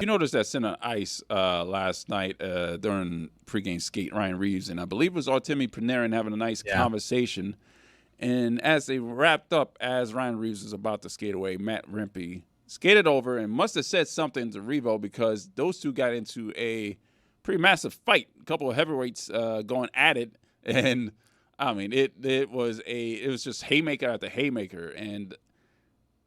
You noticed that center ice last night during pregame skate, Ryan Reaves, and I believe it was Artemi Panarin having a nice conversation. And as they wrapped up, as Ryan Reaves was about to skate away, Matt Rempe skated over and must have said something to Revo because those two got into a pretty massive fight. A couple of heavyweights going at it, and I mean it was just haymaker after haymaker, and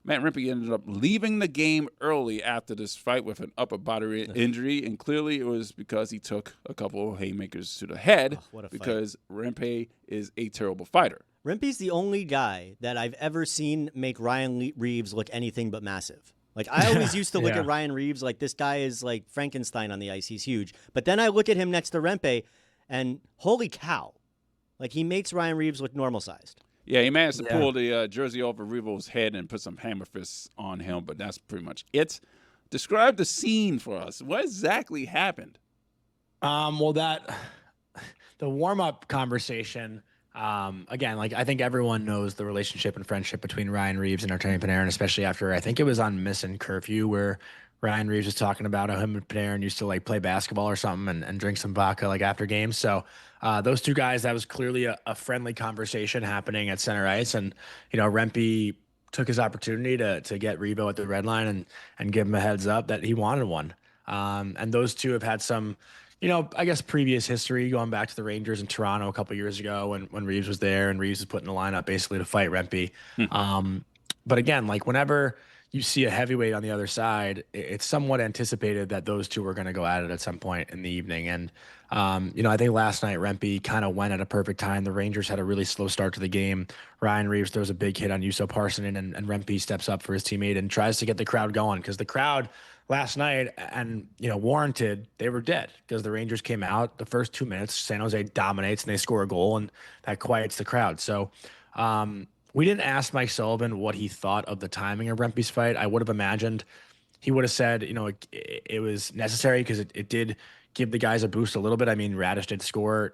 Matt Rempe ended up leaving the game early after this fight with an upper body injury, and clearly it was because he took a couple of haymakers to the head because Rempe is a terrible fighter. Rempe's the only guy that I've ever seen make Ryan Reaves look anything but massive. Like, I always used to look at Ryan Reaves like this guy is like Frankenstein on the ice. He's huge. But then I look at him next to Rempe, and holy cow. Like, he makes Ryan Reaves look normal-sized. Yeah, he managed to pull the jersey over Revo's head and put some hammer fists on him, but that's pretty much it. Describe the scene for us. What exactly happened? Well, the warm-up conversation, again, like I think everyone knows the relationship and friendship between Ryan Reaves and Artemi Panarin, especially after I think it was on Missing Curfew where Ryan Reaves was talking about how him and Panarin used to like play basketball or something and drink some vodka like after games. So those two guys, that was clearly a friendly conversation happening at center ice. And, Rempe took his opportunity to get Revo at the red line and give him a heads up that he wanted one. And those two have had some, I guess previous history going back to the Rangers in Toronto a couple years ago when Reaves was there and Reaves was put in the lineup basically to fight Rempe. But again, like whenever you see a heavyweight on the other side, it's somewhat anticipated that those two are going to go at it at some point in the evening. And, I think last night Rempe kind of went at a perfect time. The Rangers had a really slow start to the game. Ryan Reaves throws a big hit on Juuso Parssinen, and Rempe steps up for his teammate and tries to get the crowd going because the crowd last night and, warranted, they were dead because the Rangers came out the first 2 minutes. San Jose dominates and they score a goal, and that quiets the crowd. So, we didn't ask Mike Sullivan what he thought of the timing of Rempe's fight. I would have imagined he would have said, it was necessary because it did give the guys a boost a little bit. I mean, Radish did score,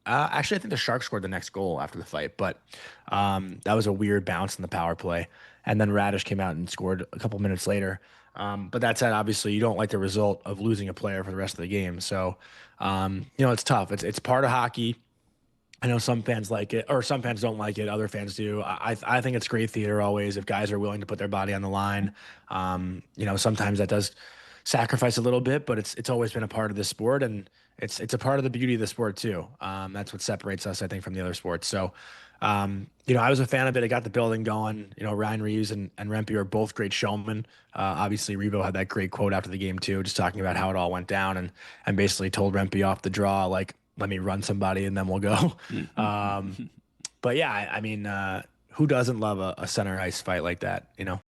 actually, I think the Sharks scored the next goal after the fight, but that was a weird bounce in the power play. And then Radish came out and scored a couple minutes later. But that said, obviously, you don't like the result of losing a player for the rest of the game. So, it's tough. It's part of hockey. I know some fans like it, or some fans don't like it. Other fans do. I think it's great theater always if guys are willing to put their body on the line. Sometimes that does sacrifice a little bit, but it's always been a part of the sport, and it's a part of the beauty of the sport too. That's what separates us, I think, from the other sports. So, I was a fan of it. It got the building going. Ryan Reaves and Rempe are both great showmen. Obviously, Revo had that great quote after the game too, just talking about how it all went down and basically told Rempe off the draw, like, let me run somebody and then we'll go. But yeah, I mean, who doesn't love a center ice fight like that,